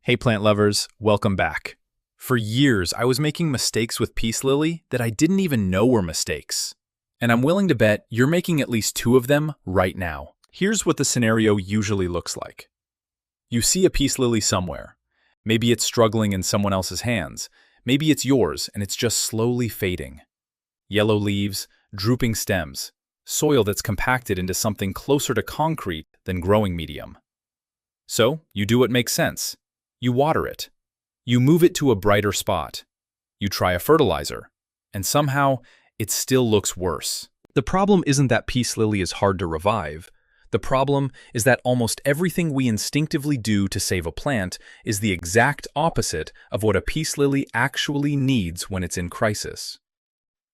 Hey plant lovers, welcome back. For years, I was making mistakes with peace lily that I didn't even know were mistakes. And I'm willing to bet you're making at least two of them right now. Here's what the scenario usually looks like. You see a peace lily somewhere. Maybe it's struggling in someone else's hands. Maybe it's yours and it's just slowly fading. Yellow leaves, drooping stems, soil that's compacted into something closer to concrete than growing medium. So, you do what makes sense. You water it. You move it to a brighter spot. You try a fertilizer. And somehow, it still looks worse. The problem isn't that peace lily is hard to revive. The problem is that almost everything we instinctively do to save a plant is the exact opposite of what a peace lily actually needs when it's in crisis.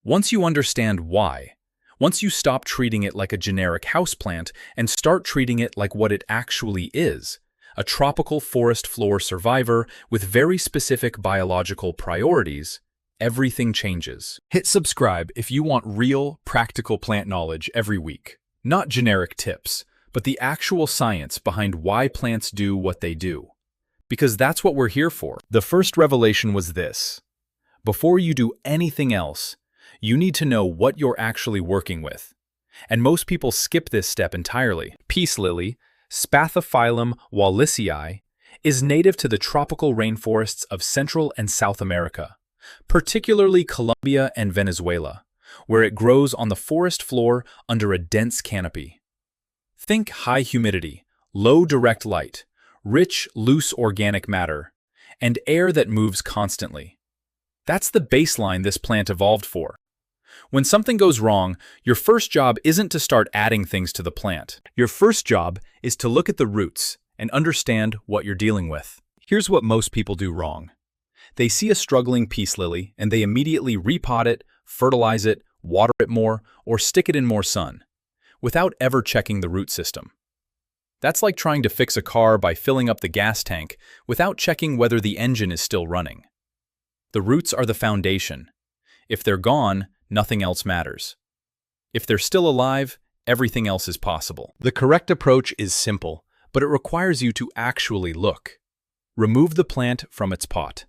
Once you understand why, once you stop treating it like a generic houseplant and start treating it like what it actually is, a tropical forest floor survivor with very specific biological priorities, everything changes. Hit subscribe if you want real, practical plant knowledge every week. Not generic tips, but the actual science behind why plants do what they do. Because that's what we're here for. The first revelation was this. Before you do anything else, you need to know what you're actually working with. And most people skip this step entirely. Peace lily, Spathiphyllum wallisii, is native to the tropical rainforests of Central and South America, particularly Colombia and Venezuela, where it grows on the forest floor under a dense canopy. Think high humidity, low direct light, rich, loose organic matter, and air that moves constantly. That's the baseline this plant evolved for. When something goes wrong, your first job isn't to start adding things to the plant. Your first job is to look at the roots and understand what you're dealing with. Here's what most people do wrong. They see a struggling peace lily and they immediately repot it, fertilize it, water it more, or stick it in more sun, without ever checking the root system. That's like trying to fix a car by filling up the gas tank without checking whether the engine is still running. The roots are the foundation. If they're gone, nothing else matters. If they're still alive, everything else is possible. The correct approach is simple, but it requires you to actually look. Remove the plant from its pot.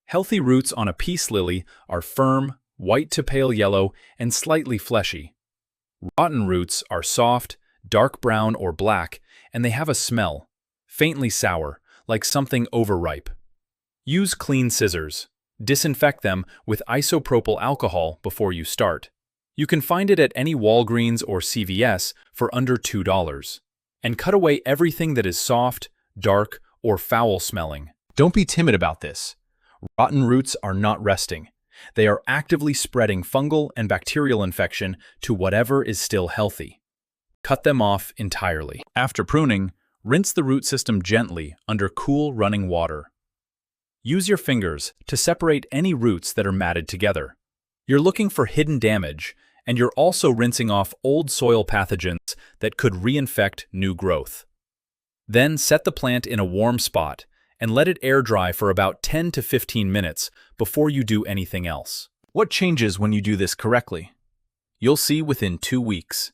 Healthy roots on a peace lily are firm, white to pale yellow, and slightly fleshy. Rotten roots are soft, dark brown or black, and they have a smell, faintly sour, like something overripe. Use clean scissors. Disinfect them with isopropyl alcohol before you start. You can find it at any Walgreens or CVS for under $2. And cut away everything that is soft, dark, or foul-smelling. Don't be timid about this. Rotten roots are not resting. They are actively spreading fungal and bacterial infection to whatever is still healthy. Cut them off entirely. After pruning, rinse the root system gently under cool running water. Use your fingers to separate any roots that are matted together. You're looking for hidden damage, and you're also rinsing off old soil pathogens that could reinfect new growth. Then set the plant in a warm spot and let it air dry for about 10 to 15 minutes before you do anything else. What changes when you do this correctly? You'll see within 2 weeks.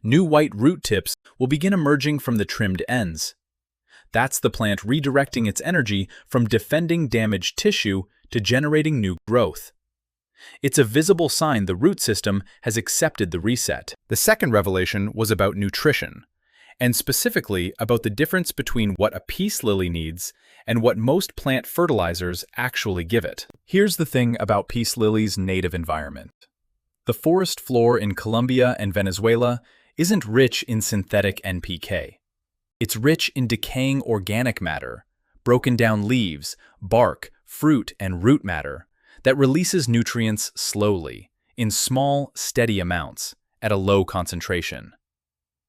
New white root tips will begin emerging from the trimmed ends. That's the plant redirecting its energy from defending damaged tissue to generating new growth. It's a visible sign the root system has accepted the reset. The second revelation was about nutrition, and specifically about the difference between what a peace lily needs and what most plant fertilizers actually give it. Here's the thing about peace lily's native environment. The forest floor in Colombia and Venezuela isn't rich in synthetic NPK. It's rich in decaying organic matter, broken down leaves, bark, fruit, and root matter that releases nutrients slowly, in small, steady amounts, at a low concentration.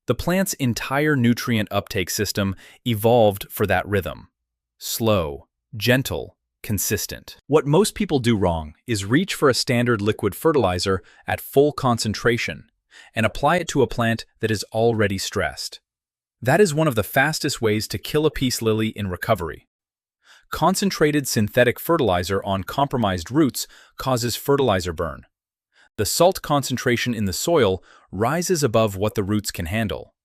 The plant's entire nutrient uptake system evolved for that rhythm. Slow, gentle, consistent. What most people do wrong is reach for a standard liquid fertilizer at full concentration and apply it to a plant that is already stressed. That is one of the fastest ways to kill a peace lily in recovery. Concentrated synthetic fertilizer on compromised roots causes fertilizer burn. The salt concentration in the soil rises above what the roots can handle,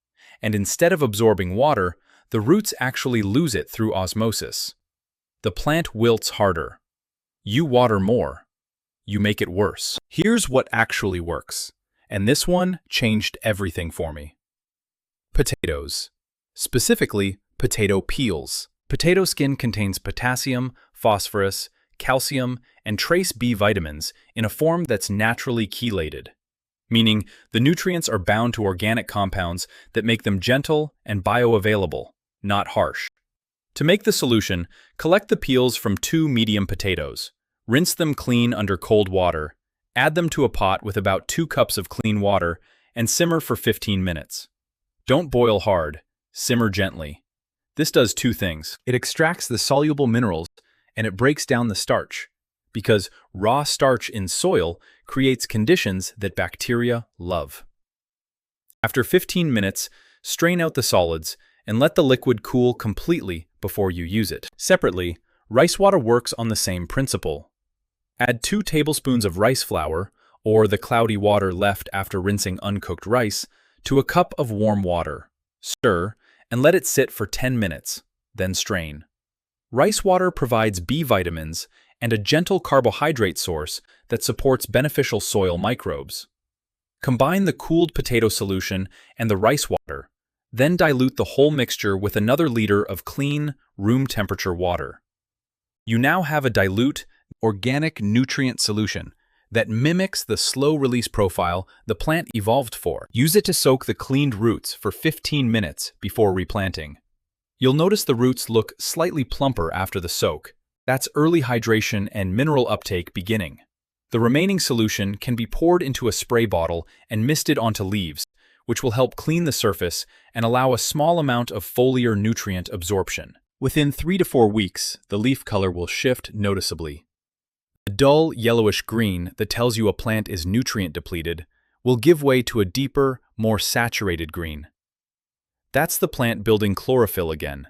and instead of absorbing water, the roots actually lose it through osmosis. the plant wilts harder. You water more. You make it worse. Here's what actually works, and this one changed everything for me. Potatoes. Specifically, potato peels. Potato skin contains potassium, phosphorus, calcium, and trace B vitamins in a form that's naturally chelated, meaning the nutrients are bound to organic compounds that make them gentle and bioavailable, not harsh. To make the solution, collect the peels from 2 medium potatoes. Rinse them clean under cold water, add them to a pot with about 2 cups of clean water, and simmer for 15 minutes. Don't boil hard, simmer gently. This does 2 things. It extracts the soluble minerals and it breaks down the starch, because raw starch in soil creates conditions that bacteria love. After 15 minutes, strain out the solids and let the liquid cool completely before you use it. Separately, rice water works on the same principle. Add 2 tablespoons of rice flour, or the cloudy water left after rinsing uncooked rice, to a cup of warm water. Stir, and let it sit for 10 minutes, then strain. Rice water provides B vitamins and a gentle carbohydrate source that supports beneficial soil microbes. Combine the cooled potato solution and the rice water, then dilute the whole mixture with another liter of clean, room-temperature water. You now have a dilute, organic nutrient solution that mimics the slow-release profile the plant evolved for. Use it to soak the cleaned roots for 15 minutes before replanting. You'll notice the roots look slightly plumper after the soak. That's early hydration and mineral uptake beginning. The remaining solution can be poured into a spray bottle and misted onto leaves, which will help clean the surface and allow a small amount of foliar nutrient absorption. Within 3 to 4 weeks, the leaf color will shift noticeably. A dull yellowish green that tells you a plant is nutrient depleted will give way to a deeper, more saturated green. That's the plant building chlorophyll again.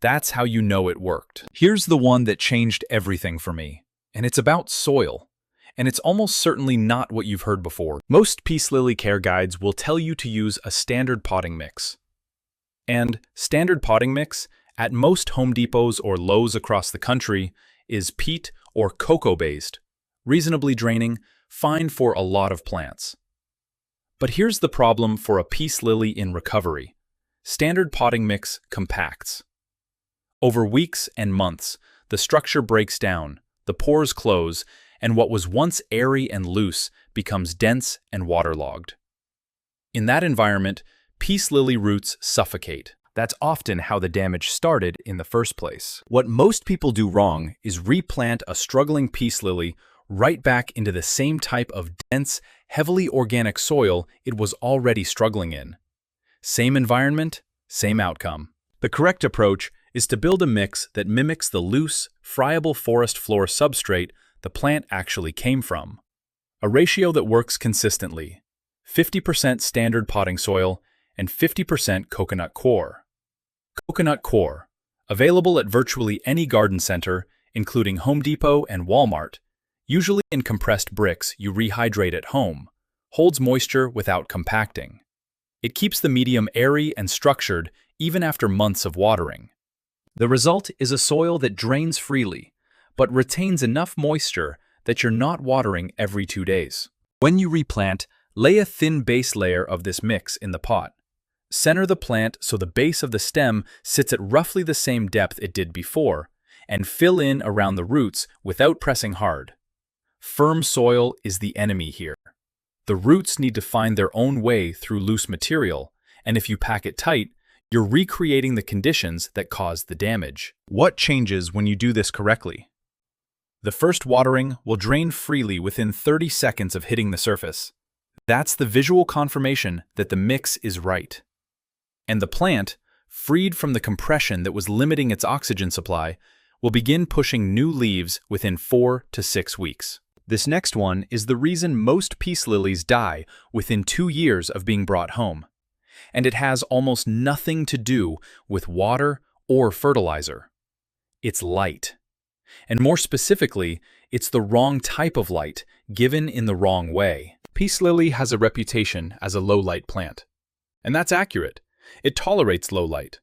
That's how you know it worked. Here's the one that changed everything for me, and it's about soil. And it's almost certainly not what you've heard before. Most peace lily care guides will tell you to use a standard potting mix. And standard potting mix, at most Home Depots or Lowe's across the country, is peat or cocoa-based, reasonably draining, fine for a lot of plants. But here's the problem for a peace lily in recovery. Standard potting mix compacts. Over weeks and months, the structure breaks down, the pores close, and what was once airy and loose becomes dense and waterlogged. In that environment, peace lily roots suffocate. That's often how the damage started in the first place. What most people do wrong is replant a struggling peace lily right back into the same type of dense, heavily organic soil it was already struggling in. Same environment, same outcome. The correct approach is to build a mix that mimics the loose, friable forest floor substrate the plant actually came from. A ratio that works consistently: 50% standard potting soil and 50% coconut coir. Coconut coir, available at virtually any garden center, including Home Depot and Walmart, usually in compressed bricks you rehydrate at home, holds moisture without compacting. It keeps the medium airy and structured even after months of watering. The result is a soil that drains freely, but retains enough moisture that you're not watering every 2 days. When you replant, lay a thin base layer of this mix in the pot. Center the plant so the base of the stem sits at roughly the same depth it did before, and fill in around the roots without pressing hard. Firm soil is the enemy here. The roots need to find their own way through loose material, and if you pack it tight, you're recreating the conditions that caused the damage. What changes when you do this correctly? The first watering will drain freely within 30 seconds of hitting the surface. That's the visual confirmation that the mix is right. And the plant, freed from the compression that was limiting its oxygen supply, will begin pushing new leaves within 4 to 6 weeks. This next one is the reason most peace lilies die within 2 years of being brought home. And it has almost nothing to do with water or fertilizer. It's light. And more specifically, it's the wrong type of light given in the wrong way. Peace lily has a reputation as a low-light plant. And that's accurate. It tolerates low light.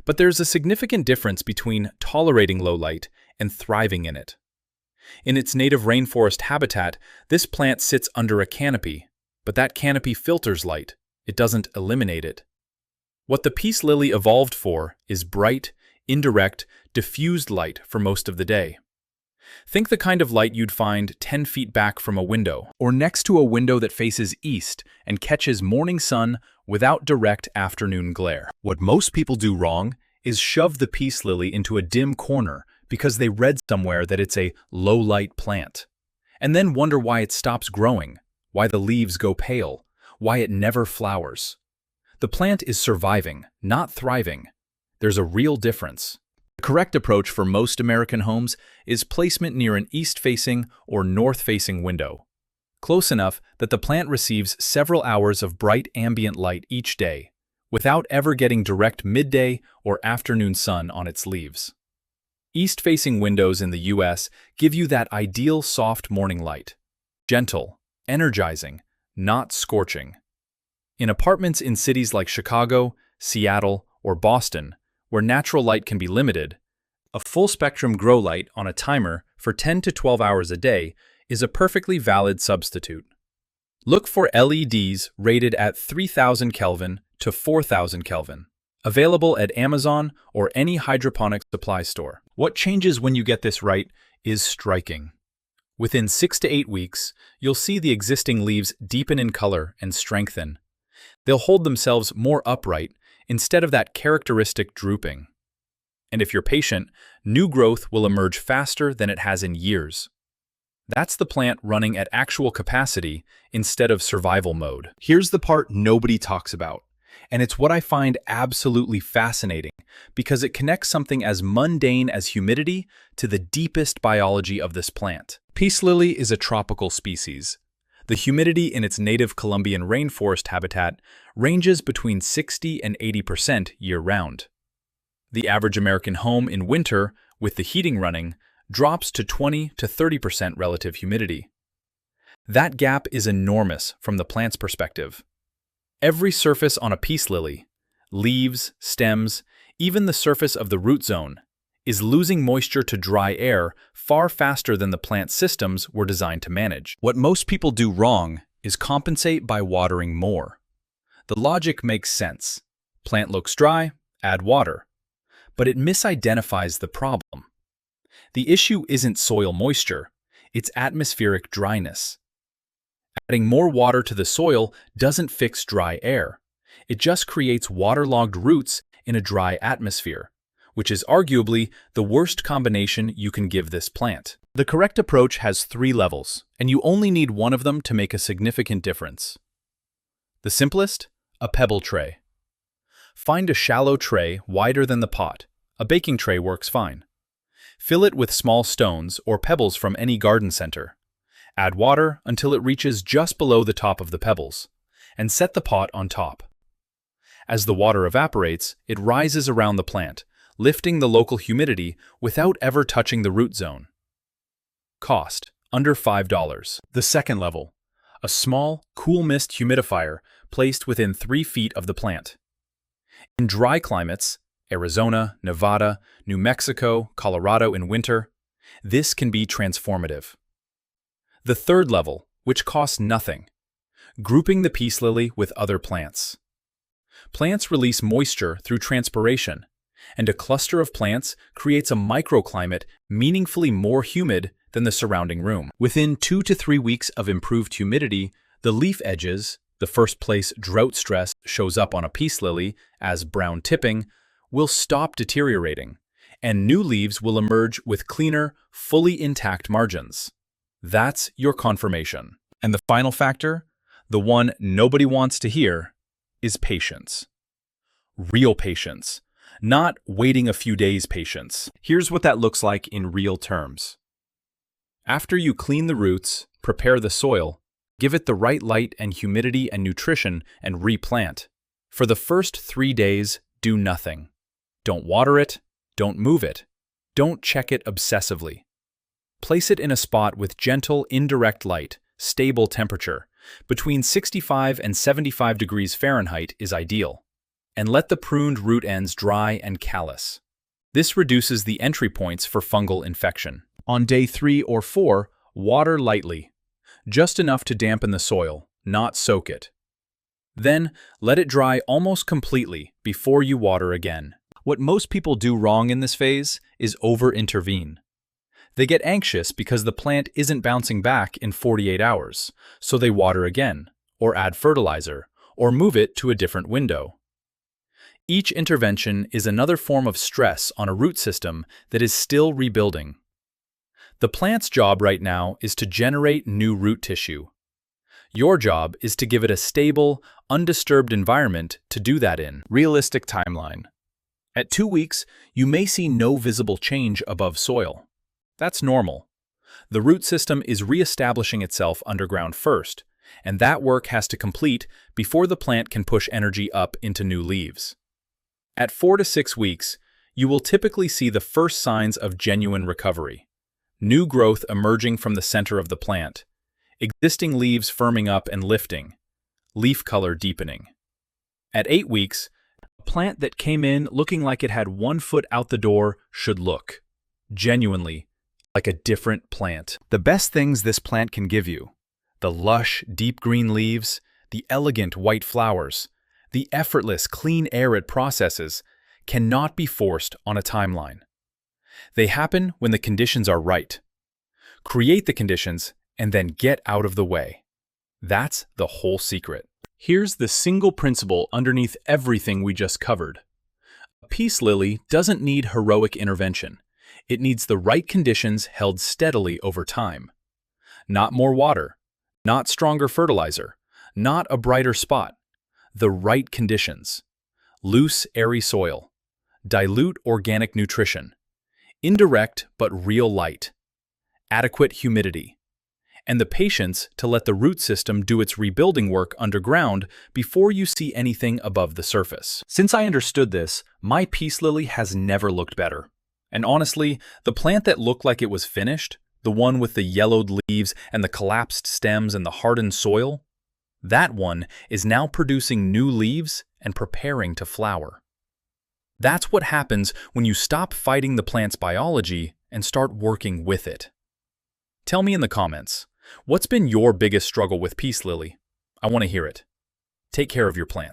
But there's a significant difference between tolerating low light and thriving in it. In its native rainforest habitat, this plant sits under a canopy, but that canopy filters light. It doesn't eliminate it. What the peace lily evolved for is bright, indirect, diffused light for most of the day. Think the kind of light you'd find 10 feet back from a window, or next to a window that faces east and catches morning sun without direct afternoon glare. What most people do wrong is shove the peace lily into a dim corner because they read somewhere that it's a low-light plant, and then wonder why it stops growing, why the leaves go pale, why it never flowers. The plant is surviving, not thriving. There's a real difference. The correct approach for most American homes is placement near an east-facing or north-facing window, close enough that the plant receives several hours of bright ambient light each day, without ever getting direct midday or afternoon sun on its leaves. East-facing windows in the U.S. give you that ideal soft morning light. Gentle, energizing, not scorching. In apartments in cities like Chicago, Seattle, or Boston, where natural light can be limited, a full-spectrum grow light on a timer for 10 to 12 hours a day is a perfectly valid substitute. Look for LEDs rated at 3000 Kelvin to 4000 Kelvin, available at Amazon or any hydroponic supply store. What changes when you get this right is striking. Within 6 to 8 weeks, you'll see the existing leaves deepen in color and strengthen. They'll hold themselves more upright instead of that characteristic drooping. And if you're patient, new growth will emerge faster than it has in years. That's the plant running at actual capacity instead of survival mode. Here's the part nobody talks about, and it's what I find absolutely fascinating because it connects something as mundane as humidity to the deepest biology of this plant. Peace lily is a tropical species. The humidity in its native Colombian rainforest habitat ranges between 60 and 80% year-round. The average American home in winter, with the heating running, drops to 20 to 30% relative humidity. That gap is enormous from the plant's perspective. Every surface on a peace lily, leaves, stems, even the surface of the root zone, is losing moisture to dry air far faster than the plant systems were designed to manage. What most people do wrong is compensate by watering more. The logic makes sense. Plant looks dry, add water. But it misidentifies the problem. The issue isn't soil moisture, it's atmospheric dryness. Adding more water to the soil doesn't fix dry air. It just creates waterlogged roots in a dry atmosphere, which is arguably the worst combination you can give this plant. The correct approach has 3 levels, and you only need one of them to make a significant difference. The simplest? A pebble tray. Find a shallow tray wider than the pot. A baking tray works fine. Fill it with small stones or pebbles from any garden center. Add water until it reaches just below the top of the pebbles, and set the pot on top. As the water evaporates, it rises around the plant, lifting the local humidity without ever touching the root zone. Cost: under $5. The second level: a small, cool mist humidifier placed within 3 feet of the plant. In dry climates, Arizona, Nevada, New Mexico, Colorado in winter, this can be transformative. The third level, which costs nothing: grouping the peace lily with other plants. Plants release moisture through transpiration, and a cluster of plants creates a microclimate meaningfully more humid than the surrounding room. Within 2 to 3 weeks of improved humidity, the leaf edges, the first place drought stress shows up on a peace lily as brown tipping, will stop deteriorating, and new leaves will emerge with cleaner, fully intact margins. That's your confirmation. And the final factor, the one nobody wants to hear, is patience. Real patience, not waiting a few days patience. Here's what that looks like in real terms. After you clean the roots, prepare the soil, give it the right light and humidity and nutrition, and replant. For the first 3 days, do nothing. Don't water it, don't move it, don't check it obsessively. Place it in a spot with gentle, indirect light, stable temperature. Between 65 and 75 degrees Fahrenheit is ideal. and let the pruned root ends dry and callus. This reduces the entry points for fungal infection. On day 3 or 4, water lightly, just enough to dampen the soil, not soak it. Then, let it dry almost completely before you water again. What most people do wrong in this phase is over-intervene. They get anxious because the plant isn't bouncing back in 48 hours, so they water again, or add fertilizer, or move it to a different window. Each intervention is another form of stress on a root system that is still rebuilding. The plant's job right now is to generate new root tissue. Your job is to give it a stable, undisturbed environment to do that in. Realistic timeline. At 2 weeks, you may see no visible change above soil. That's normal. The root system is re-establishing itself underground first, and that work has to complete before the plant can push energy up into new leaves. At 4 to 6 weeks, you will typically see the first signs of genuine recovery. New growth emerging from the center of the plant, existing leaves firming up and lifting, leaf color deepening. At 8 weeks, a plant that came in looking like it had 1 foot out the door should look, genuinely, like a different plant. The best things this plant can give you: the lush, deep green leaves, the elegant white flowers, the effortless, clean air it processes, cannot be forced on a timeline. They happen when the conditions are right. Create the conditions and then get out of the way. That's the whole secret. Here's the single principle underneath everything we just covered. A peace lily doesn't need heroic intervention. It needs the right conditions held steadily over time. Not more water, not stronger fertilizer, not a brighter spot. The right conditions. Loose, airy soil. Dilute organic nutrition. Indirect but real light. Adequate humidity. And the patience to let the root system do its rebuilding work underground before you see anything above the surface. Since I understood this, my peace lily has never looked better. And honestly, the plant that looked like it was finished, the one with the yellowed leaves and the collapsed stems and the hardened soil, that one is now producing new leaves and preparing to flower. That's what happens when you stop fighting the plant's biology and start working with it. Tell me in the comments, what's been your biggest struggle with peace lily? I want to hear it. Take care of your plant.